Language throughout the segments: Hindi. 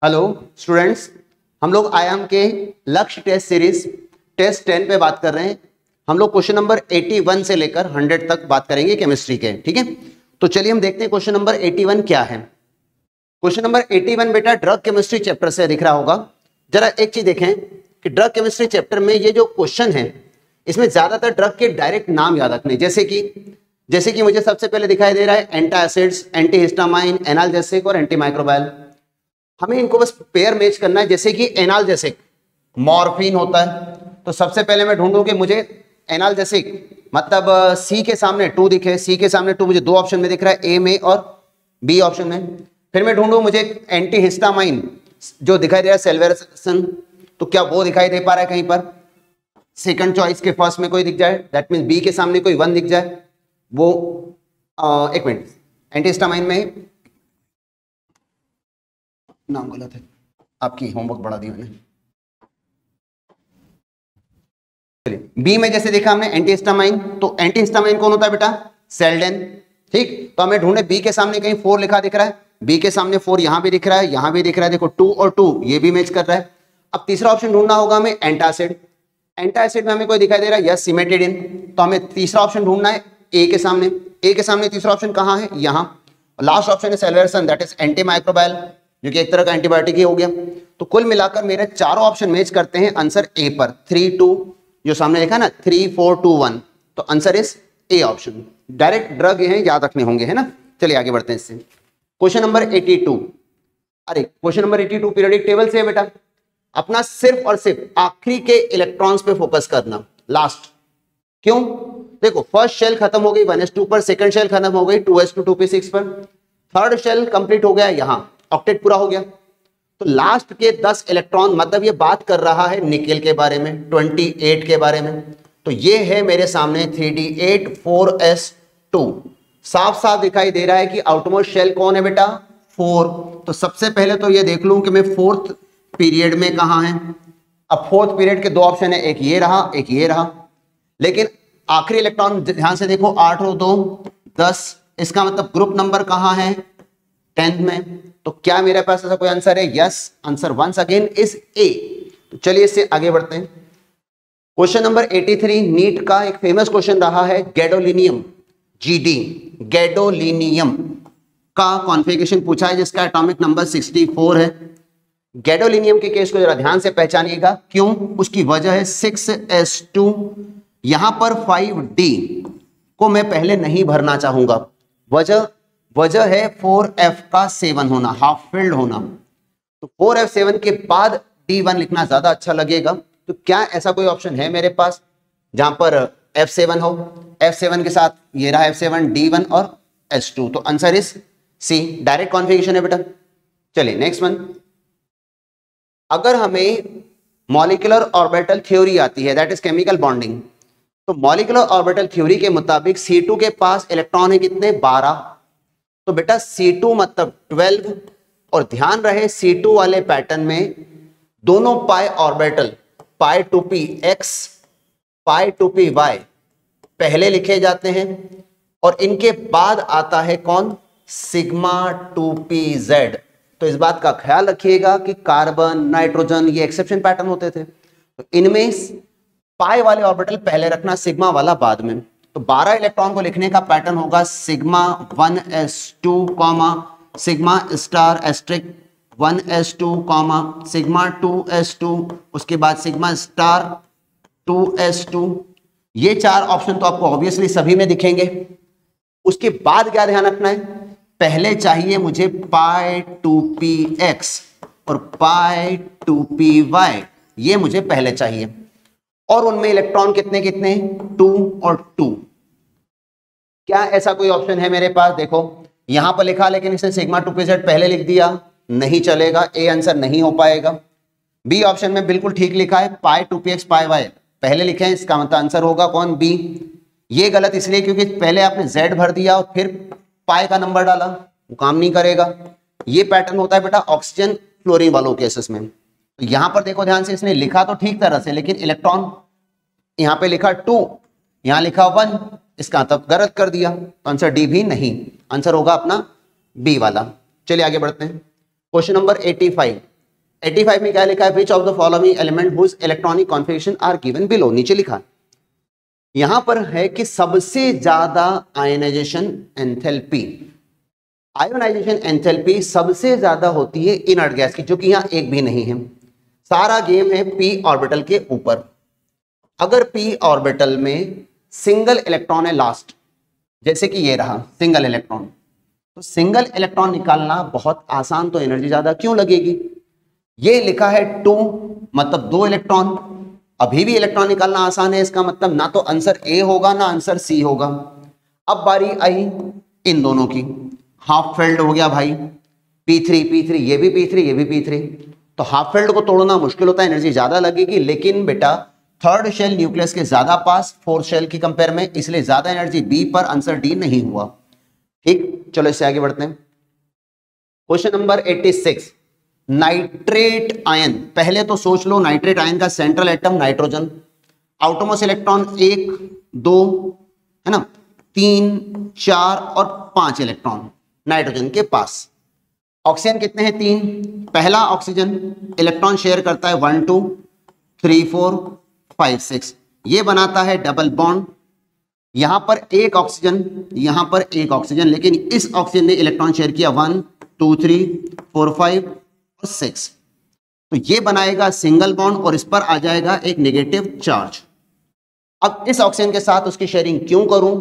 हेलो स्टूडेंट्स, हम लोग आयाम के लक्ष्य टेस्ट सीरीज टेस्ट 10 पे बात कर रहे हैं। हम लोग क्वेश्चन नंबर 81 से लेकर 100 तक बात करेंगे केमिस्ट्री के। ठीक है, तो चलिए हम देखते हैं क्वेश्चन नंबर 81 क्या है। क्वेश्चन नंबर 81 बेटा ड्रग केमिस्ट्री चैप्टर से दिख रहा होगा। जरा एक चीज देखें कि ड्रग केमिस्ट्री चैप्टर में ये जो क्वेश्चन है इसमें ज्यादातर ड्रग के डायरेक्ट नाम याद रखने, जैसे कि मुझे सबसे पहले दिखाई दे रहा है एंटासिड्स, एंटीहिस्टामाइन, एनाल्जेसिक और एंटीमाइक्रोबायल। हमें इनको बस पेयर मैच करना है। जैसे कि एनाल्जेसिक मॉर्फिन होता है, तो सबसे पहले मैं ढूंढूं कि मुझे एनाल्जेसिक मतलब सी के सामने 2 दिखे, सी के सामने 2 मुझे 2 ऑप्शन में दिख रहा है, ए में और बी ऑप्शन में। फिर मैं ढूंढूं मुझे एंटीहिस्टामाइन जो दिखाई दे रहा है सेल्वेरसन, तो क्या वो दिखाई दे पा रहा है कहीं पर? सेकंड चॉइस के फर्स्ट में कोई दिख जाए, दैट मीन बी के सामने कोई 1 दिख जाए, वो एक मिनट, एंटीहिस्टामाइन में नाम गलत है, आपकी होमवर्क बढ़ा दी मैंने। चलिए बी में जैसे देखा हमने एंटीहिस्टामाइन, तो एंटीहिस्टामाइन कौन होता है बेटा? सेल्डेन। ठीक, तो हमें ढूंढे बी के सामने कहीं 4 लिखा दिख रहा है, बी के सामने 4 यहां भी दिख रहा है, यहां भी दिख रहा है, देखो 2 और 2 ये भी मैच कर रहा है। अब तीसरा ऑप्शन ढूंढना होगा हमें एंटासिड। एंटासिड में हमें कोई दिखाई दे रहा है, यस सिमेटिडिन, तो हमें तीसरा ऑप्शन ढूंढना है ए के सामने। ए के सामने तीसरा ऑप्शन कहां है? यहां। लास्ट ऑप्शन है सेल्वेरसन, दैट इज एंटीमाइक्रोबायल, जो कि एक तरह का एंटीबायोटिक ही हो गया। तो कुल मिलाकर मेरे चारों ऑप्शन मैच करते हैं आंसर ए पर। 3 2 जो सामने लिखा ना 3 4 2 1, तो answer is A option. Direct drug ये हैं, याद रखने होंगे, है ना। चलिए आगे बढ़ते हैं इससे। Question number 82। अरे क्वेश्चन नंबर 82 पीरियोडिक टेबल से है बेटा। अपना सिर्फ और सिर्फ आखिरी के इलेक्ट्रॉन्स पे फोकस करना, लास्ट। क्यों? देखो फर्स्ट शेल खत्म हो गई 1s2 पर, सेकंड शेल खत्म हो गई 2s2 2p6 पर, थर्ड शेल कंप्लीट हो गया, यहां ऑक्टेट पूरा हो गया। तो लास्ट के 10 इलेक्ट्रॉन, मतलब ये बात कर रहा है निकेल के बारे में, 28 के बारे में। तो ये है मेरे सामने 3d8 4s2। साफ साफ दिखाई दे रहा है कि आउटमोस्ट शेल कौन है बेटा? 4। तो सबसे पहले तो ये देख लूं कि मैं फोर्थ पीरियड में कहां है। अब फोर्थ पीरियड के 2 ऑप्शन है, एक ये रहा एक ये रहा, लेकिन आखिरी इलेक्ट्रॉन ध्यान से देखो 8 और 2 10, इसका मतलब ग्रुप नंबर कहां है? 10th में। तो क्या मेरे पास ऐसा कोई आंसर है? Yes, answer once again is A. तो चलिए इससे आगे बढ़ते हैं। क्वेश्चन नंबर 83 नीट का एक फेमस क्वेश्चन रहा है, गैडोलिनियम, जीडी गैडोलिनियम का कॉन्फ़िगरेशन पूछा है, जिसका एटॉमिक नंबर 64 है। गैडोलिनियम के केस को जरा ध्यान से पहचानिएगा। क्यों? उसकी वजह है 6s2, यहां पर 5d को मैं पहले नहीं भरना चाहूंगा। वजह है 4f का 7 होना, हाफ फिल्ड होना। तो 4f7 के बाद d1 लिखना ज्यादा अच्छा लगेगा। तो क्या ऐसा कोई ऑप्शन है मेरे पास जहां पर f7 हो? f7 के साथ ये रहा f7 d1 और s2, तो answer is C, direct configuration है बेटा। चलिए नेक्स्ट वन। अगर हमें मॉलिक्यूलर ऑर्बिटल थ्योरी आती है, दैट इज केमिकल बॉन्डिंग, तो मॉलिक्यूलर ऑर्बिटल थ्योरी के मुताबिक C2 के पास इलेक्ट्रॉन है कितने? 12। तो बेटा C2 मतलब 12, और ध्यान रहे C2 वाले पैटर्न में दोनों पाई ऑर्बिटल, पाई 2p x, पाई 2p y पहले लिखे जाते हैं, और इनके बाद आता है कौन? Sigma 2p z। तो इस बात का ख्याल रखिएगा कि कार्बन, नाइट्रोजन ये एक्सेप्शन पैटर्न होते थे, तो इनमें पाई वाले ऑर्बिटल पहले रखना, सिग्मा वाला बाद में। तो 12 इलेक्ट्रॉन को लिखने का पैटर्न होगा sigma 1s2 comma sigma star asterisk 1s2 comma sigma 2s2, उसके बाद सिग्मा स्टार 2s2। ये 4 ऑप्शन तो आपको ऑब्वियसली सभी में दिखेंगे। उसके बाद क्या ध्यान रखना है? पहले चाहिए मुझे पाई 2px और पाई 2py, ये मुझे पहले चाहिए। और उनमें इलेक्ट्रॉन कितने कितने? 2 और 2। क्या ऐसा कोई ऑप्शन है मेरे पास? देखो यहां पर लिखा, लेकिन इसने सिग्मा 2pz पहले लिख दिया, नहीं चलेगा, ए आंसर नहीं हो पाएगा। बी ऑप्शन में बिल्कुल ठीक लिखा है, पाई 2px पाई y पहले लिखे हैं, इसका मतलब आंसर होगा कौन? बी। ये गलत इसलिए क्योंकि पहले आपने z भर दिया और फिर पाई का नंबर डाला, वो काम नहीं करेगा। ये पैटर्न होता है बेटा ऑक्सीजन फ्लोरीन वालों केसेस में। तो यहां पर देखो ध्यान से, इसने लिखा तो ठीक तरह से, लेकिन इलेक्ट्रॉन यहां पे लिखा 2, यहां लिखा 1, इसका मतलब गलत कर दिया। तो आंसर डी भी नहीं, आंसर होगा अपना बी वाला। चलिए आगे बढ़ते हैं। क्वेश्चन नंबर 85, 85 में क्या लिखा है, which of the following element whose electronic configuration are given below, नीचे लिखा यहां पर है कि सबसे ज्यादा आयनाइजेशन एंथैल्पी, आयोनाइजेशन एंथैल्पी सबसे ज्यादा होती है इनर्ट गैस की, जो कि यहां एक भी नहीं है। सारा गेम है p ऑर्बिटल के ऊपर। अगर p ऑर्बिटल में सिंगल इलेक्ट्रॉन है लास्ट, जैसे कि ये रहा सिंगल इलेक्ट्रॉन, तो सिंगल इलेक्ट्रॉन निकालना बहुत आसान, तो एनर्जी ज्यादा क्यों लगेगी। ये लिखा है 2 मतलब 2 इलेक्ट्रॉन, अभी भी इलेक्ट्रॉन निकालना आसान है, इसका मतलब ना तो आंसर ए होगा ना आंसर सी होगा। अब बारी आई इन दोनों की, हाफ फेल्ड हो गया भाई, P3 ये भी P3 ये भी P3, तो हाफ फेल्ड को तोड़ना मुश्किल होता है, एनर्जी ज्यादा लगेगी, लेकिन बेटा थर्ड शेल न्यूक्लियस के ज्यादा पास फोर्थ शेल की कंपेयर में, इसलिए ज्यादा एनर्जी बी पर, आंसर डी नहीं हुआ। ठीक, चलो इससे आगे बढ़ते हैं। क्वेश्चन नंबर 86, नाइट्रेट आयन, पहले तो सोच लो नाइट्रेट आयन का central atom nitrogen, outermost electron 1 2 है ना, 3 4 और 5 इलेक्ट्रॉन नाइट्रोजन के पास। ऑक्सीजन कितने हैं, 3। पहला ऑक्सीजन इलेक्ट्रॉन शेयर करता है 1 2 3 4 5 6, ये बनाता है डबल बॉन्ड। यहां पर एक ऑक्सीजन, यहां पर एक ऑक्सीजन, लेकिन इस ऑक्सीजन ने इलेक्ट्रॉन शेयर किया 1 2 3 4 5 और 6, तो ये बनाएगा सिंगल बॉन्ड और इस पर आ जाएगा एक नेगेटिव चार्ज। अब इस ऑक्सीजन के साथ उसकी शेयरिंग क्यों करूं,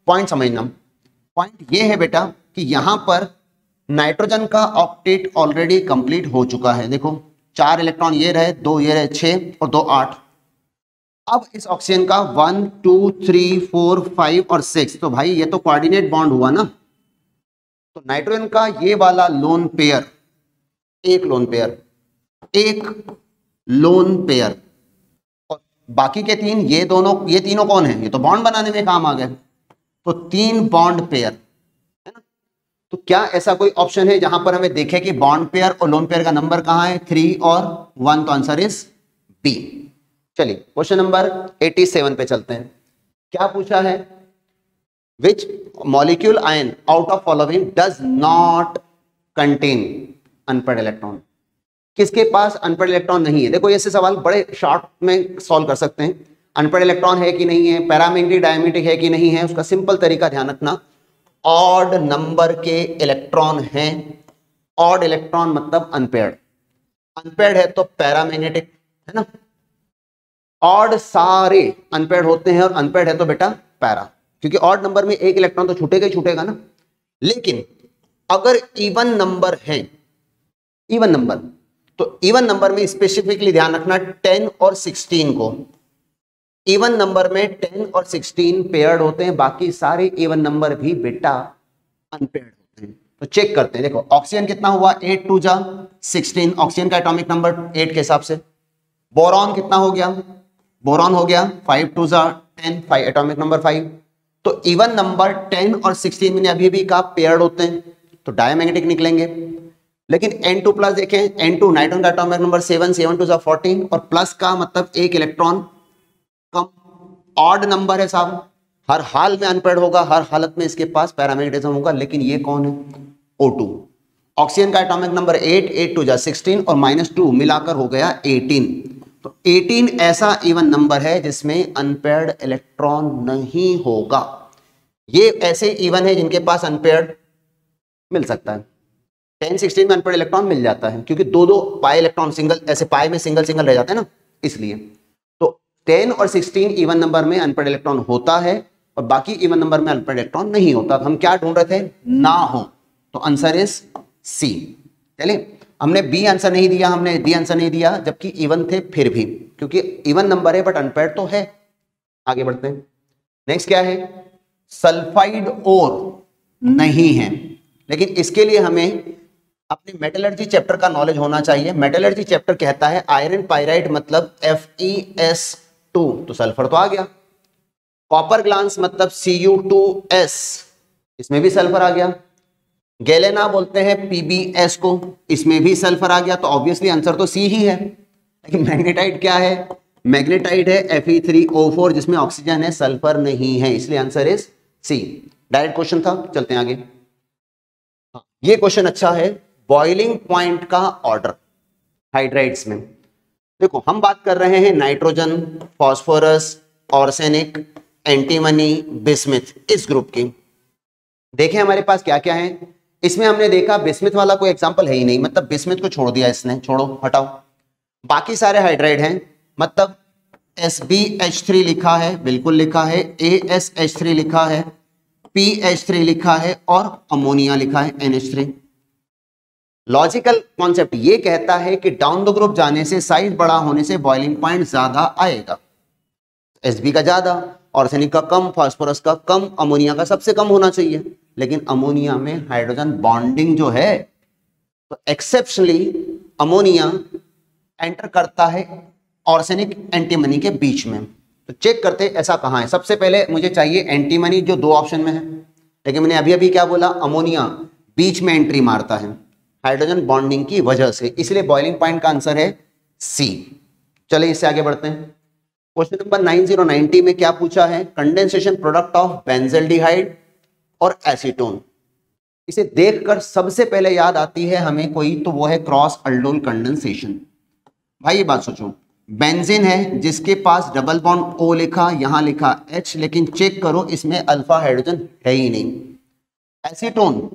पॉइंट समझना। पॉइंट ये है बेटा कि यहां पर नाइट्रोजन का ऑक्टेट ऑलरेडी कंप्लीट हो चुका है, देखो 4 इलेक्ट्रॉन ये रहे, 2 ये रहे, 6 और 2 8। अब इस ऑक्सीजन का 1 2 3 4 5 और 6, तो भाई ये तो कोऑर्डिनेट बॉन्ड हुआ ना, तो नाइट्रोजन का ये वाला लोन पेयर, एक लोन पेयर, एक लोन पेयर, और बाकी के 3, ये दोनों, ये तीनों कौन है, ये तो बॉन्ड बनाने में काम आ गए, तो 3 बॉन्ड पेयर है ना। तो क्या ऐसा कोई ऑप्शन है जहां पर हमें देखे कि बॉन्ड पेयर और लोन पेयर का नंबर कहां है, 3 और 1, तो आंसर इज बी। चलिए क्वेश्चन नंबर 87 पे चलते हैं। क्या पूछा है, which molecule ion out of following does not contain unpaired electron, किसके पास अनपेयर्ड इलेक्ट्रॉन नहीं है। देखो ऐसे सवाल बड़े शॉर्ट में सॉल्व कर सकते हैं, अनपेयर्ड इलेक्ट्रॉन है कि नहीं है, पैरामैग्नेटिक डायमैग्नेटिक है कि नहीं है, उसका सिंपल तरीका ध्यान रखना, ऑड नंबर के इलेक्ट्रॉन हैं, ऑड इलेक्ट्रॉन मतलब अनपेयर्ड, अनपेयर्ड है तो पैरामैग्नेटिक है ना, ऑड सारे अनपेयर्ड होते हैं और अनपेयर्ड है तो बेटा पैरा, क्योंकि ऑड नंबर में एक इलेक्ट्रॉन तो छूटेगा ही छूटेगा ना। लेकिन अगर इवन नंबर है, इवन नंबर, तो इवन नंबर में स्पेसिफिकली ध्यान रखना 10 और 16 को, इवन नंबर में 10 और 16 पेयर्ड होते हैं, बाकी सारे इवन नंबर भी बेटा अनपेयर्ड होते हैं। तो चेक करते हैं, देखो ऑक्सीजन कितना हुआ, 8 2 जा 16, ऑक्सीजन का एटॉमिक नंबर 8 के हिसाब से। बोरॉन कितना हो गया, बोरॉन हो गया 5 2 जा 10, 5 एटॉमिक नंबर 5। तो इवन नंबर 10 और 16 में अभी भी का पेयर्ड होते हैं, तो डायमैग्नेटिक निकलेंगे। लेकिन N2 प्लस देखें, N2 नाइट्रोजन का एटॉमिक नंबर 7 7 2 जा 14, और प्लस का मतलब एक इलेक्ट्रॉन कम, ऑड नंबर है साहब, हर हाल में अनपेयर्ड होगा, हर हालत में इसके पास पैरामैग्नेटिज्म होगा। लेकिन ये कौन है, O2। ऑक्सीजन का एटॉमिक नंबर 8 8 2 जा 16 और -2 मिलाकर हो गया 18। तो 18 ऐसा इवन नंबर है जिसमें अनपेयर्ड इलेक्ट्रॉन नहीं होगा। ये ऐसे इवन है जिनके पास अनपेयर्ड मिल सकता है, 10 16 में अनपेयर्ड इलेक्ट्रॉन मिल जाता है, क्योंकि दो दो पाई इलेक्ट्रॉन सिंगल, ऐसे पाई में सिंगल सिंगल रह जाते हैं ना, इसलिए। तो 10 और 16 इवन नंबर में अनपेयर्ड इलेक्ट्रॉन होता है और बाकी इवन नंबर में अनपेयर्ड इलेक्ट्रॉन नहीं होता। हम क्या ढूंढ रहे थे, ना हो, तो आंसर इज सी। चलिए, हमने बी आंसर नहीं दिया, हमने डी आंसर नहीं दिया, जबकि इवन थे फिर भी, क्योंकि इवन नंबर है बट अनपेयर्ड तो है। आगे बढ़ते हैं, नेक्स्ट क्या है, सल्फाइड ओर नहीं है, लेकिन इसके लिए हमें अपने मेटलर्जी चैप्टर का नॉलेज होना चाहिए। मेटलर्जी चैप्टर कहता है आयरन पाइराइट मतलब FeS2, तो सल्फर तो आ गया। कॉपर ग्लांस मतलब Cu2S, इसमें भी सल्फर आ गया। गैलेना बोलते हैं PbS को, इसमें भी सल्फर आ गया, तो ऑब्वियसली आंसर तो सी ही है। लेकिन मैग्नेटाइट क्या है, मैग्नेटाइट है Fe3O4 जिसमें ऑक्सीजन है, सल्फर नहीं है, इसलिए answer is C. Direct question था, चलते हैं आगे। ये क्वेश्चन अच्छा है, बॉइलिंग पॉइंट का ऑर्डर हाइड्राइड्स में। देखो हम बात कर रहे हैं nitrogen, phosphorus, arsenic, antimony, bismuth, इस ग्रुप की। देखें हमारे पास क्या क्या है। इसमें हमने देखा बिस्मिथ वाला कोई एग्जांपल है ही नहीं, मतलब बिस्मिथ को छोड़ दिया इसने, छोड़ो हटाओ। बाकी सारे हाइड्राइड हैं, मतलब SbH3 लिखा है, बिल्कुल लिखा है, AsH3 लिखा है, PH3 लिखा है और अमोनिया लिखा है NH3। लॉजिकल कॉन्सेप्ट ये कहता है कि डाउन द ग्रुप जाने से, साइज बड़ा होने से बॉइलिंग पॉइंट ज्यादा आएगा। Sb का ज्यादा, आर्सेनिक का कम, फास्फोरस का कम, अमोनिया का सबसे कम होना चाहिए। लेकिन अमोनिया में हाइड्रोजन बॉन्डिंग जो है, तो एक्सेप्शनली अमोनिया एंटर करता है आर्सेनिक एंटीमनी के बीच में। तो चेक करते ऐसा कहां है। सबसे पहले मुझे चाहिए एंटीमनी जो 2 ऑप्शन में है, लेकिन मैंने अभी अभी क्या बोला, अमोनिया बीच में एंट्री मारता है हाइड्रोजन बॉन्डिंग की वजह से, इसलिए बॉइलिंग पॉइंट का आंसर है सी। चलिए इससे आगे बढ़ते हैं। क्वेश्चन नंबर 9090 में क्या पूछा है, कंडेंसेशन प्रोडक्ट ऑफ बेंजल्डिहाइड और एसीटोन। इसे देखकर सबसे पहले याद आती है हमें कोई, तो वो है क्रॉस अल्डोल कंडेंसेशन। भाई ये बात सोचो, बेंजीन है जिसके पास डबल बॉन्ड O लिखा, यहां लिखा H, लेकिन चेक करो इसमें अल्फा हाइड्रोजन है ही नहीं। एसीटोन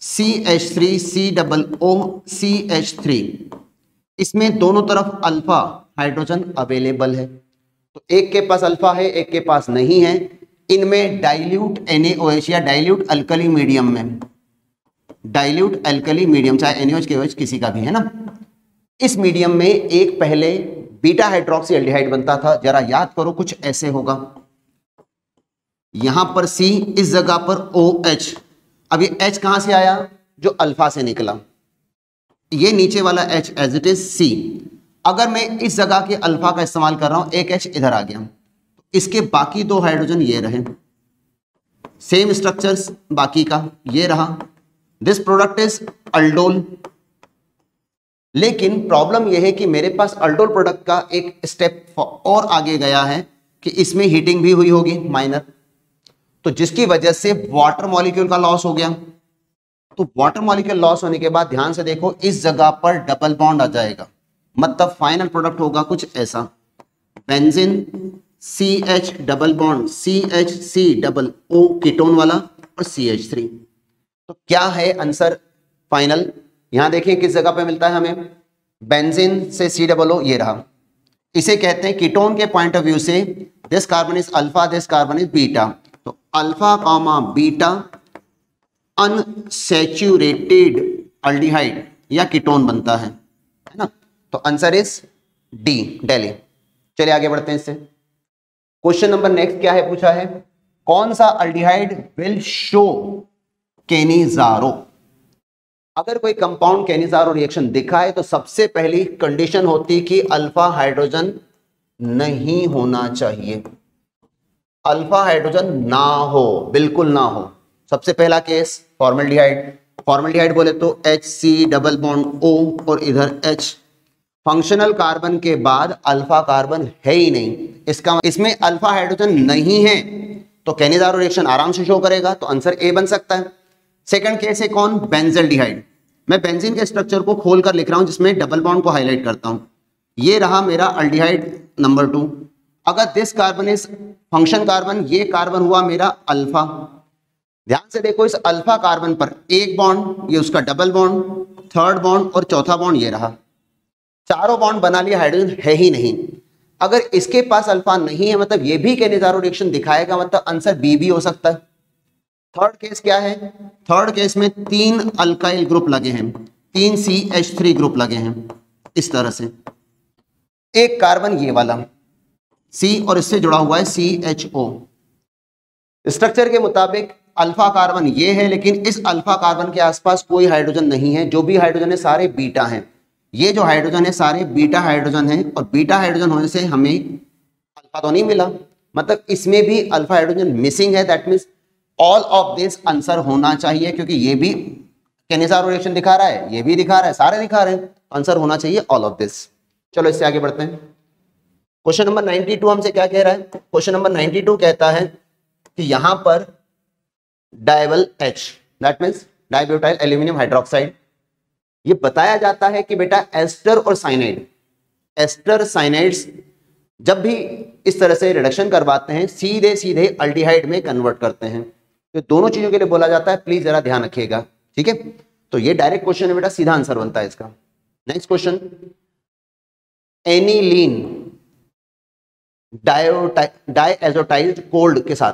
CH3 COO CH3, इसमें दोनों तरफ अल्फा हाइड्रोजन अवेलेबल है। तो एक के पास अल्फा है, एक के पास नहीं है। इनमें डाइल्यूट NaOH या डाइल्यूट अल्कली मीडियम में, डाइल्यूट अल्कली मीडियम, चाहे NaOH KOH किसी का भी है ना, इस मीडियम में एक पहले बीटा हाइड्रोक्सी एल्डिहाइड बनता था। जरा याद करो, कुछ ऐसे होगा। यहां पर C, इस जगह पर OH। अब ये H कहां से आया, जो अल्फा से निकला। ये नीचे वाला H as it is C। अगर मैं इस जगह के अल्फा का इस्तेमाल कर रहा हूं, एक H इधर आ गया, इसके बाकी 2 हाइड्रोजन ये रहे, सेम स्ट्रक्चर्स बाकी का ये रहा। This product is aldol. लेकिन प्रॉब्लम यह है कि मेरे पास अल्डोल प्रोडक्ट का एक स्टेप और आगे गया है कि इसमें हीटिंग भी हुई होगी माइनर, तो जिसकी वजह से वाटर मॉलिक्यूल का लॉस हो गया। तो वाटर मॉलिक्यूल लॉस होने के बाद ध्यान से देखो, इस जगह पर डबल बॉन्ड आ जाएगा, मतलब फाइनल प्रोडक्ट होगा कुछ ऐसा, benzene CH double bond CH double O ketone वाला और CH3। तो क्या है आंसर फाइनल, यहां देखिए किस जगह पे मिलता है हमें, बेंजीन से COO, ये रहा। इसे कहते हैं कीटोन के पॉइंट ऑफ व्यू से, this carbon is alpha, this carbon is beta. तो अल्फा कामा बीटा अनसैचुरेटेड अल्डिहाइड या कीटोन बनता है ना। तो आंसर इज डी, दिल्ली। चलिए आगे बढ़ते हैं इससे। क्वेश्चन नंबर नेक्स्ट क्या है, पूछा है कौन सा अल्डिहाइड विल शो केनिजारो। अगर कोई कंपाउंड केनिजारो रिएक्शन दिखाए तो सबसे पहली कंडीशन होती कि अल्फा हाइड्रोजन नहीं होना चाहिए, अल्फा हाइड्रोजन ना हो, बिल्कुल ना हो। सबसे पहला केस फॉर्मल्डिहाइड, फॉर्मल्डिहाइड बोले तो HC डबल बॉन्ड O और इधर H, फंक्शनल कार्बन के बाद अल्फा कार्बन है ही नहीं, इसमें अल्फा हाइड्रोजन नहीं है, तो केनिजारो रिएक्शन आराम से शो करेगा, तो आंसर ए बन सकता है। सेकंड केस है कौन, बेंजल्डिहाइड। मैं बेंजीन के स्ट्रक्चर को खोलकर लिख रहा हूं जिसमें डबल बॉन्ड को हाईलाइट करता हूं। ये रहा मेरा अल्डिहाइड नंबर 2। अगर this carbon is function carbon, ये कार्बन हुआ मेरा अल्फा। ध्यान से देखो, इस अल्फा कार्बन पर एक बॉन्ड, ये उसका डबल बॉन्ड, थर्ड बॉन्ड और चौथा बॉन्ड ये रहा, चारों बॉन्ड बना लिया, हाइड्रोजन है ही नहीं। अगर इसके पास अल्फा नहीं है, मतलब ये भी केनिजारो रिएक्शन दिखाएगा, मतलब आंसर बी भी हो सकता है। थर्ड केस क्या है, थर्ड केस में 3 अल्काइल ग्रुप लगे हैं, 3 CH3 ग्रुप लगे हैं इस तरह से, एक कार्बन ये वाला C और इससे जुड़ा हुआ है CHO। स्ट्रक्चर के मुताबिक अल्फा कार्बन ये है, लेकिन इस अल्फा कार्बन के आसपास कोई हाइड्रोजन नहीं है, जो भी हाइड्रोजन है सारे बीटा हैं। ये जो हाइड्रोजन है सारे बीटा हाइड्रोजन है, और बीटा हाइड्रोजन होने से हमें अल्फा तो नहीं मिला, मतलब इसमें भी अल्फा हाइड्रोजन मिसिंग है। That means all of this answer होना चाहिए, क्योंकि ये भी केनिजारो रिएक्शन दिखा रहा है, ये भी दिखा रहा है, सारे दिखा रहे हैं, आंसर होना चाहिए ऑल ऑफ दिस। चलो इससे आगे बढ़ते हैं। क्वेश्चन नंबर 92 हमसे क्या कह रहा है, क्वेश्चन नंबर 92 कहता है कि यहां पर DIBAL H, that means dibutyl aluminium hydroxide, ये बताया जाता है कि बेटा एस्टर और साइनाइड, एस्टर साइनाइड्स जब भी इस तरह से रिडक्शन करवाते हैं सीधे सीधे अल्डिहाइड में कन्वर्ट करते हैं। तो दोनों चीजों के लिए बोला जाता है, प्लीज जरा ध्यान रखिएगा, ठीक है। तो ये डायरेक्ट क्वेश्चन है बेटा, सीधा आंसर बनता है इसका। Next question, aniline diazotised cold के साथ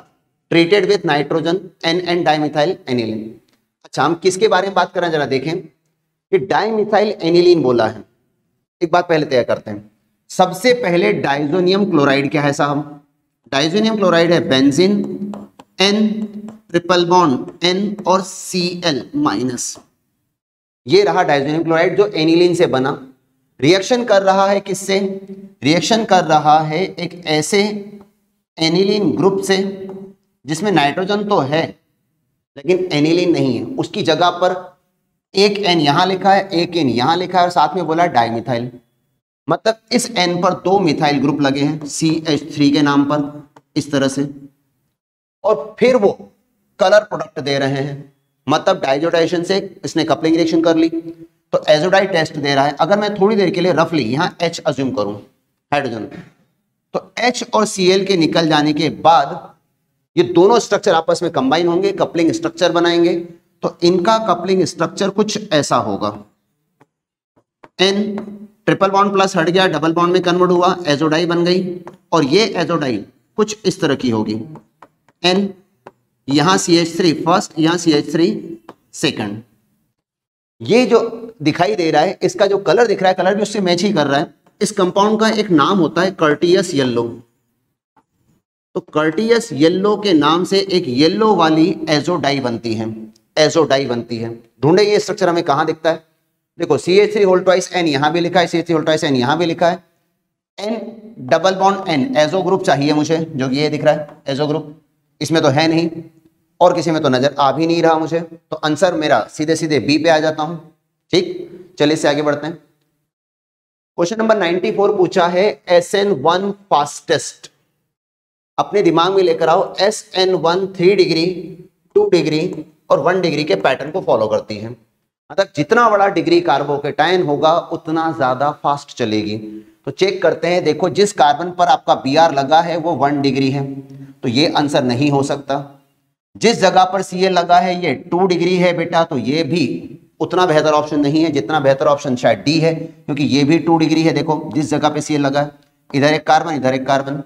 treated with nitrogen N dimethyl aniline. अच्छा, हम किसके बारे में बात कर रहे हैं जरा देखें कि डाइमिथाइल एनिलीन बोला है। एक बात पहले तय करते हैं, सबसे पहले डाइजोनियम क्लोराइड क्या है साहब? डाइजोनियम क्लोराइड है benzene, N triple bond N और Cl माइनस। ये रहा डाइजोनियम क्लोराइड जो एनिलीन से बना। रिएक्शन कर रहा है किससे? रिएक्शन कर रहा है एक ऐसे एनिलीन ग्रुप से जिसमें नाइट्रोजन तो है लेकिन एनिलीन नहीं है। उसकी जगह पर एक एन यहां लिखा है, एक एन यहां लिखा है और साथ में बोला डाइमिथाइल। मतलब इस एन पर दो मिथाइल ग्रुप लगे हैं CH3 के नाम पर इस तरह से, और फिर वो कलर प्रोडक्ट दे रहे हैं। मतलब डाइजोटाइजेशन से इसने कपलिंग रिएक्शन कर ली तो एजोडाइड टेस्ट दे रहा है। अगर मैं थोड़ी देर के लिए रफली यहां H अज्यूम करूं हाइड्रोजन, तो H और Cl के निकल जाने के बाद ये दोनों स्ट्रक्चर आपस में कंबाइन होंगे, कपलिंग स्ट्रक्चर बनाएंगे। तो इनका कपलिंग स्ट्रक्चर कुछ ऐसा होगा, N ट्रिपल बॉन्ड प्लस हट गया, डबल बॉन्ड में कन्वर्ट हुआ, एजोडाई बन गई। और ये एजोडाई कुछ इस तरह की होगी, N यहां CH3 फर्स्ट, यहां CH3 सेकंड। ये जो दिखाई दे रहा है, इसका जो कलर दिख रहा है, कलर भी उससे मैच ही कर रहा है। इस कंपाउंड का एक नाम होता है कर्टियस येलो। तो कर्टियस येलो के नाम से एक येलो वाली एजोडाई बनती है, एजोडाई बनती है। ढूंढे ये स्ट्रक्चर हमें कहां दिखता है? देखो CH3 होल ट्वाइस N यहां भी लिखा है, CH3 होल ट्वाइस N यहां भी लिखा है, N double bond N azo group चाहिए मुझे, जो कि ये दिख रहा है एजो ग्रुप। इसमें तो है नहीं और किसी में तो नजर आ भी नहीं रहा मुझे, तो आंसर मेरा सीधे सीधे बी पे आ जाता हूं। ठीक, चलिए इससे आगे बढ़ते हैं। क्वेश्चन नंबर 94 पूछा है SN1 फास्टेस्ट। अपने दिमाग में लेकर आओ, SN1 3 डिग्री 2 डिग्री और 1 डिग्री के पैटर्न को फॉलो करती है। मतलब जितना बड़ा डिग्री कार्बोकेटायन होगा उतना ज्यादा फास्ट चलेगी। तो चेक करते हैं, देखो जिस कार्बन पर आपका Br लगा है वो 1 डिग्री है, तो ये आंसर नहीं हो सकता। जिस जगह पर Cl लगा है ये 2 डिग्री है बेटा, तो ये भी उतना बेहतर ऑप्शन नहीं है। जितना बेहतर ऑप्शन शायद डी है, क्योंकि ये भी 2 डिग्री है। देखो जिस जगह पे Cl लगा है, इधर एक कार्बन इधर एक कार्बन।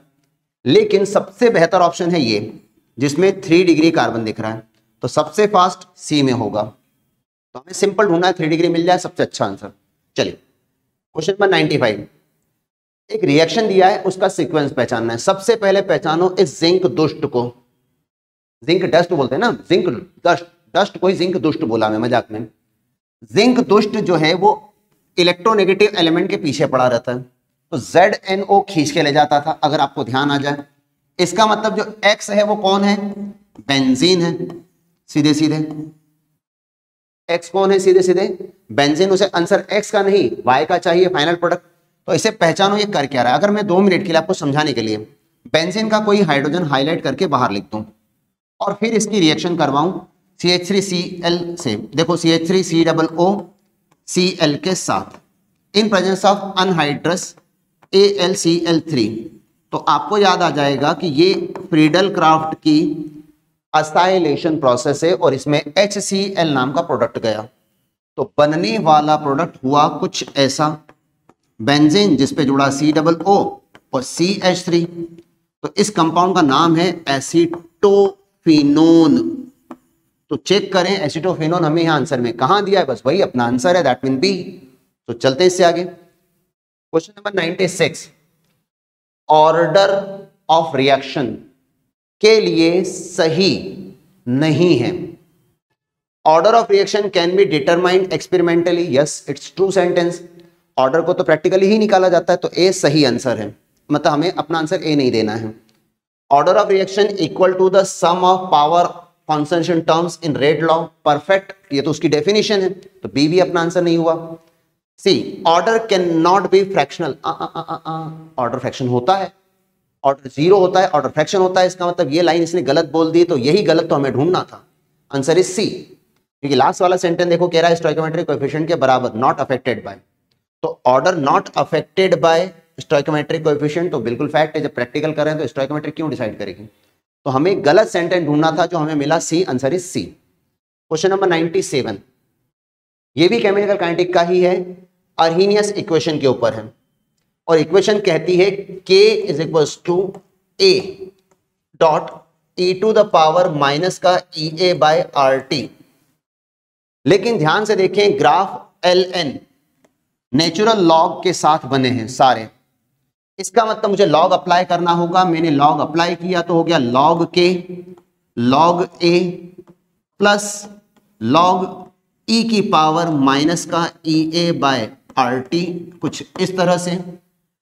लेकिन सबसे बेहतर ऑप्शन है ये जिसमें 3 डिग्री कार्बन दिख रहा है, तो सबसे फास्ट सी में होगा। तो हमें सिंपल ढूंढना है, 3 डिग्री मिल जाए सबसे अच्छा आंसर। चलिए क्वेश्चन नंबर 95, एक रिएक्शन दिया है उसका सीक्वेंस पहचानना है। सबसे पहले पहचानो इस जिंक दुष्ट को। जिंक डस्ट बोलते हैं ना, जिंक डस्ट, डस्ट को ही जिंक दुष्ट बोला मैं मजाक में। जिंक दुष्ट जो है वो इलेक्ट्रोनेगेटिव एलिमेंट के पीछे पड़ा रहता है, तो ZNO खींच के ले जाता था। अगर आपको ध्यान आ जाए, इसका मतलब जो X है वो कौन है? बेंजीन है, सीधे सीधे। X कौन है? सीधे सीधे बेंजीन। उसे आंसर X का नहीं Y का चाहिए, फाइनल प्रोडक्ट। तो इसे पहचानो ये कर क्या रहा है। अगर मैं 2 मिनट के लिए आपको समझाने के लिए बेंजीन का कोई हाइड्रोजन हाईलाइट करके बाहर लिख दूं और फिर इसकी रिएक्शन करवाऊं CH3Cl से, देखो CH3COO Cl के साथ in presence of anhydrous AlCl3, तो आपको याद आ जाएगा कि ये फ्रीडल क्राफ्ट की असाइलेशन प्रोसेस है और इसमें HCl नाम का प्रोडक्ट गया। तो बनने वाला प्रोडक्ट हुआ कुछ ऐसा, बेंजीन जिस पे जुड़ा COO और CH3। तो इस कंपाउंड का नाम है एसीटोफिनोन। तो चेक करें एसीटोफिनोन हमें यहां आंसर में कहां दिया है, बस वही अपना आंसर है, दैट मीन बी। तो चलते हैं इससे आगे। Question number 96, order of reaction के लिए सही नहीं है। Order of reaction can be determined experimentally, yes it's true sentence. Order को तो प्रैक्टिकली ही निकाला जाता है, तो ए सही आंसर है। मतलब हमें अपना आंसर ए नहीं देना है। Order of reaction equal to the sum of power concentration terms in rate law, perfect, ये तो उसकी डेफिनेशन है, तो बी भी अपना आंसर नहीं हुआ। C, order can not be fractional, order fraction होता है, ऑर्डर 0 होता है, ऑर्डर फ्रैक्शन होता है। इसका मतलब ये लाइन इसने गलत बोल दी, तो यही गलत तो हमें ढूंढना था। Answer is C. क्योंकि लास्ट वाला सेंटेंस देखो कह रहा है स्टोइकोमेट्रिक कोएफिशिएंट के बराबर, नॉट अफेक्टेड बाय, तो order not affected by stoichiometric coefficient तो बिल्कुल फैक्ट है, जब प्रैक्टिकल कर रहे हैं तो स्टोइकोमेट्रिक क्यों डिसाइड करेगी। तो हमें गलत सेंटेंस ढूंढना था, जो हमें मिला C, answer is C. Question number 97, ये भी केमिकल काइनेटिक का ही है, अर्हीनियस इक्वेशन के ऊपर है, और इक्वेशन कहती है K is equals to A dot e to the power minus का EA बाय RT। लेकिन ध्यान से देखें, ग्राफ LN नेचुरल लॉग के साथ बने हैं सारे, इसका मतलब मुझे लॉग अप्लाई करना होगा। मैंने लॉग अप्लाई किया तो हो गया log K log A plus log E की पावर माइनस का EA बाय RT, कुछ इस तरह से।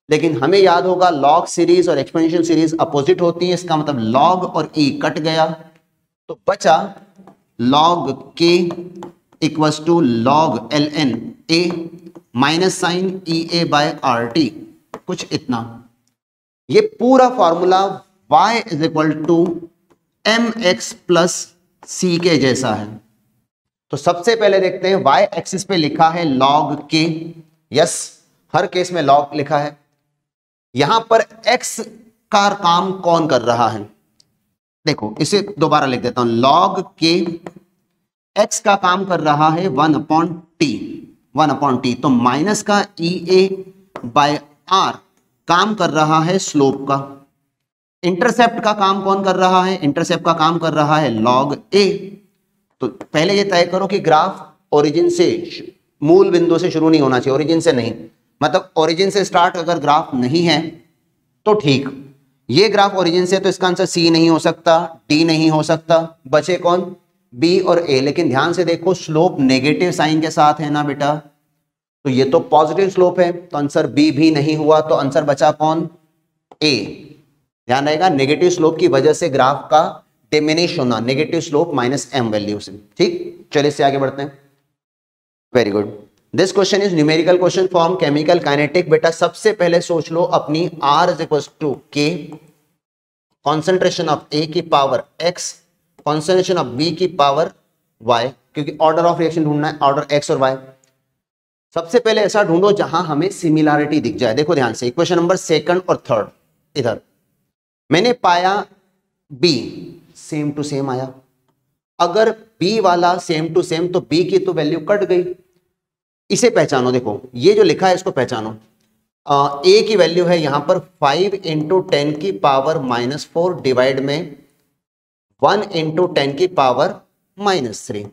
लेकिन हमें याद होगा लॉग सीरीज और एक्सपोनेंशियल सीरीज अपोजिट होती है, इसका मतलब लॉग और E कट गया तो बचा log K equals to log ln A minus sign EA by RT, कुछ इतना। ये पूरा formula y is equal to mx plus c के जैसा है। तो सबसे पहले देखते हैं, y एक्सिस पे लिखा है log k, यस हर केस में log लिखा है। यहां पर x का काम कौन कर रहा है, देखो इसे दोबारा लिख देता हूं, log k x का काम कर रहा है 1/t, तो माइनस का EA बाय R काम कर रहा है स्लोप का। इंटरसेप्ट का काम कौन कर रहा है, इंटरसेप्ट का काम कर रहा है log A। तो पहले ये तय करो कि ग्राफ ओरिजिन से, मूल बिंदु से शुरू नहीं होना चाहिए, ओरिजिन से नहीं, मतलब ओरिजिन से स्टार्ट अगर ग्राफ नहीं है तो ठीक। ये ग्राफ ओरिजिन से, तो इसका आंसर C नहीं हो सकता, D नहीं हो सकता, बचे कौन B और A। लेकिन ध्यान से देखो स्लोप नेगेटिव साइन के साथ है ना बेटा, तो ये तो पॉजिटिव स्लोप है, तो आंसर B भी नहीं हुआ, तो आंसर बचा कौन A। ध्यान रहेगा नेगेटिव स्लोप की वजह से ग्राफ का डिमिनिश होना, negative slope minus m value से। ठीक, चलिए इससे आगे बढ़ते हैं। Very good, this question is numerical question from chemical kinetic. बेटा सबसे पहले सोच लो अपनी R is equal to K, concentration of A की power x, concentration of B की पावर y, क्योंकि ऑर्डर ऑफ रिएक्शन ढूंढना है, ऑर्डर x और y। सबसे पहले ऐसा ढूंढो जहां हमें सिमिलैरिटी दिख जाए। देखो ध्यान से, इक्वेशन नंबर सेकंड और थर्ड, इधर मैंने पाया B सेम टू सेम आया। अगर B वाला सेम टू सेम तो B की तो वैल्यू कट गई। इसे पहचानो, देखो ये जो लिखा है इसको पहचानो। A की वैल्यू है यहां पर 5 इंटू 10 की पावर -4 डिवाइड में 1 इंटू 10 की पावर -3,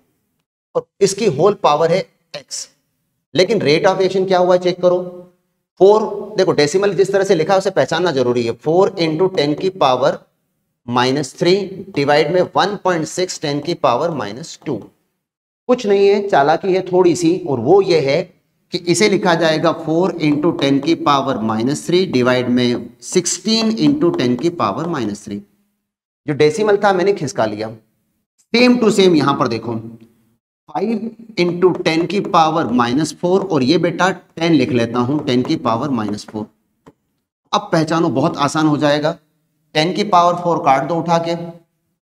और इसकी होल पावर है x। लेकिन रेट ऑफ रिएक्शन क्या हुआ चेक करो, 4, देखो डेसिमल जिस तरह से लिखा है उसे पहचानना जरूरी है। 4 इंटू 10 की पावर -3 डिवाइड में 1.6 10 की पावर -2। कुछ नहीं है, चालाकी है थोड़ी सी, और वो ये है कि इसे लिखा जाएगा 4 इंटू 10 की पावर -3 डिवाइड में 16 इंटू 10 की पावर -3। जो डेसिमल था मैंने खिसका लिया। सेम टू सेम यहां पर देखो 5 इंटू 10 की पावर -4, और ये बेटा 10 लिख लेता हूं 10 की पावर -4। अब पहचानो, बहुत आसान हो जाएगा। 10 की पावर 4 काट दो उठा के,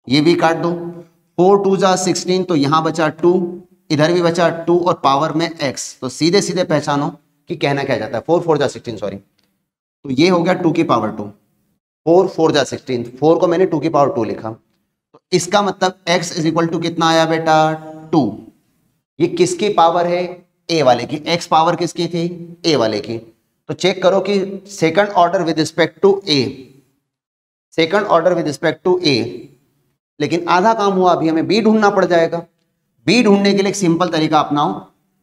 ये भी काट दो, 4 2 जा 16, तो यहां बचा 2, इधर भी बचा 2, और पावर में x, तो सीधे सीधे पहचानो कि कहना क्या जाता है। 4 4 जा 16, सॉरी, तो ये हो गया 2 की पावर 2, 4 4 जा 16, 4 को मैंने 2 की पावर 2 लिखा, तो इसका मतलब x इज इक्वल टू कितना आया बेटा 2। ये किसकी पावर है, a वाले की। x पावर किसकी थी, a वाले की। तो चेक करो कि second order with respect to a, second order with respect to a, लेकिन आधा काम हुआ, अभी हमें b ढूंढना पड़ जाएगा। b ढूंढने के लिए एक सिंपल तरीका अपनाओ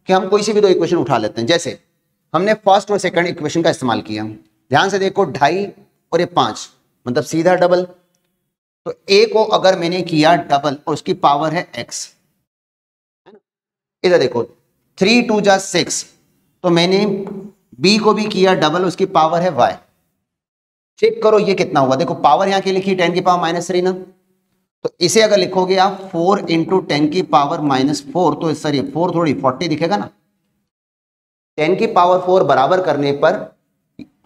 कि हम कोई सी भी दो इक्वेशन उठा लेते हैं। जैसे हमने फर्स्ट और सेकंड इक्वेशन का इस्तेमाल किया, ध्यान से देखो 2.5 और ये 5, मतलब सीधा डबल। तो a को अगर मैंने किया डबल और उसकी पावर है x, इधर देखो 3 2 जा 6, तो मैंने b को भी किया डबल, उसकी पावर है y। चेक करो ये कितना हुआ, देखो पावर यहां की लिखी 10 की पावर -3 ना, तो इसे अगर लिखोगे आप 4 इंटू 10 की पावर -4, तो सर ये 4 थोड़ी 40 दिखेगा ना। 10 की पावर 4 बराबर करने पर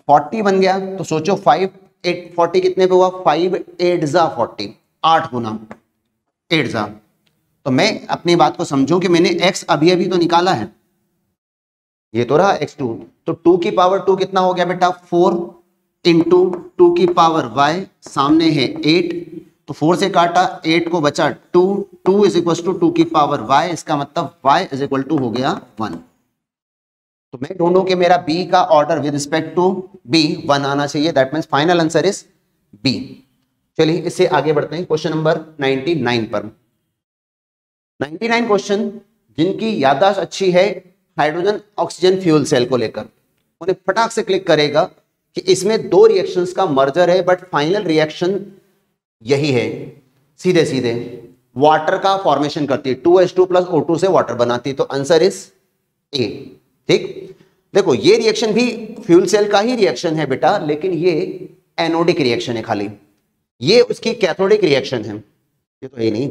40 बन गया, तो सोचो 5 8 40 कितने पे हुआ, 5 8 जा 40, 8 गुना 8 जा, तो मैं अपनी बात को समझूं कि मैंने x अभी अभी तो निकाला है, ये तो रहा x2, तो 2 की पावर 2 कितना हो गया बेटा 4 इंटू 2 की पावर y, सामने है 8, तो 4 से काटा 8 को बचा 2, 2 इज इक्वल टू 2 की पावर y, इसका मतलब y इज इक्वल टू हो गया 1। तो मैं ढूंढूं कि मेरा b का order with respect to b 1 आना चाहिए, that means final answer is b। चलिए इससे आगे बढ़ते हैं क्वेश्चन नंबर 99 पर। 99 क्वेश्चन जिनकी याददाश्त अच्छी है हाइड्रोजन ऑक्सीजन फ्यूल सेल को लेकर, उन्हें फटाक से क्लिक करेगा कि इसमें दो रिएक्शंस का मर्जर है, बट फाइनल रिएक्शन यही है, सीधे सीधे वाटर का फॉर्मेशन करती है, 2H2 प्लस O2 से वाटर बनाती है, तो आंसर इज ए। ठीक, देखो ये रिएक्शन भी फ्यूल सेल का ही रिएक्शन है बेटा, लेकिन ये एनोडिक रिएक्शन है, खाली ये उसकी कैथोडिक रिएक्शन है, ये तो है नहीं।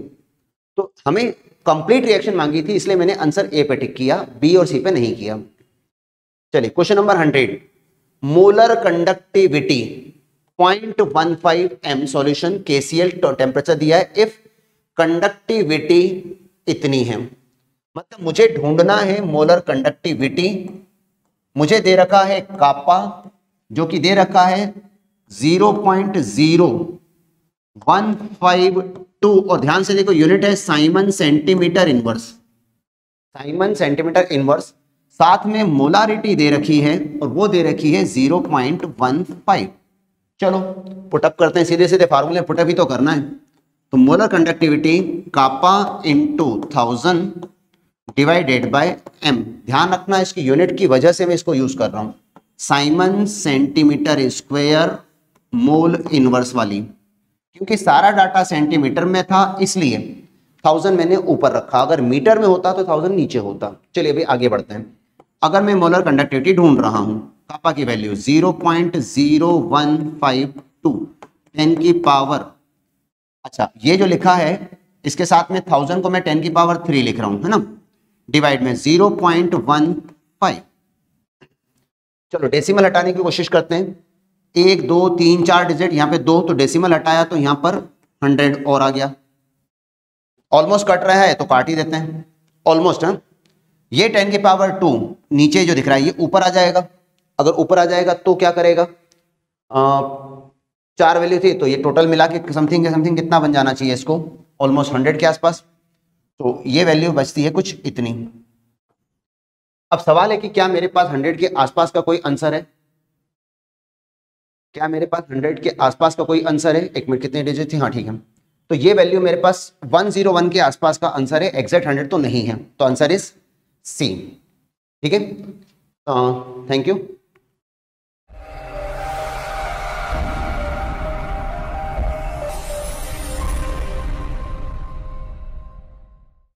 तो हमें कंप्लीट रिएक्शन मांगी थी, इसलिए मैंने आंसर ए पे टिक किया, बी और सी पे नहीं किया। चलिए question number 100, molar conductivity 0.15 m solution KCl, temperature दिया है, इफ कंडक्टिविटी इतनी है, मतलब मुझे ढूंढना है मोलर कंडक्टिविटी, मुझे दे रखा है कापा जो कि दे रखा है 0.0152, और ध्यान से देखो यूनिट है Simon centimetre inverse, Simon centimetre inverse, साथ में मोलारिटी दे रखी है और वो दे रखी है 0.15। चलो पुटअप करते हैं, सीधे सीधे फार्मूले पुटअप ही तो करना है। तो molar conductivity kappa into 1000 divided by m, ध्यान रखना इसकी यूनिट की वजह से मैं इसको यूज कर रहा हूं, Simon centimetre square mole inverse वाली, क्योंकि सारा डाटा सेंटीमीटर में था इसलिए 1000 मैंने ऊपर रखा, अगर मीटर में होता तो 1000 नीचे होता। चलिए अभी आगे बढ़ते हैं। अगर मैं मोलर कंडक्टिविटी ढूंढ रहा हूं, कापा की वैल्यू 0.0152 10 की पावर, अच्छा ये जो लिखा है इसके साथ में 1000 को मैं 10 की पावर 3 लिख रहा हूं, है ना, डिवाइड में 0.15। चलो डेसिमल हटाने की कोशिश करते हैं, 1 2 3 4 डिजिट, यहाँ पे 2, तो डेसिमल हटाया तो यहाँ पर 100 और आ गया, ऑलमोस्ट कट रहा है तो काट ही देते हैं, ऑलमोस्ट। हाँ, ये 10 की पावर 2 नीचे जो दिख रहा है ये ऊपर आ जाएगा, अगर ऊपर आ जाएगा तो क्या करेगा, 4 वैल्यू थी तो ये टोटल मिला के समथिंग कितना बन जाना चाहिए इसको, ऑलमोस्ट 100 के आसपास, तो ये वैल्यू बचती है कुछ इतनी। अब सवाल है कि क्या मेरे पास 100 के आसपास का कोई आंसर है, क्या मेरे पास 100 के आसपास का कोई आंसर है, एक मिनट कितने डिजिट थी, हाँ ठीक है, तो ये वैल्यू मेरे पास 101 के आसपास का आंसर है, एग्जैक्ट 100 तो नहीं है, तो आंसर इज सी। ठीक है, थैंक यू।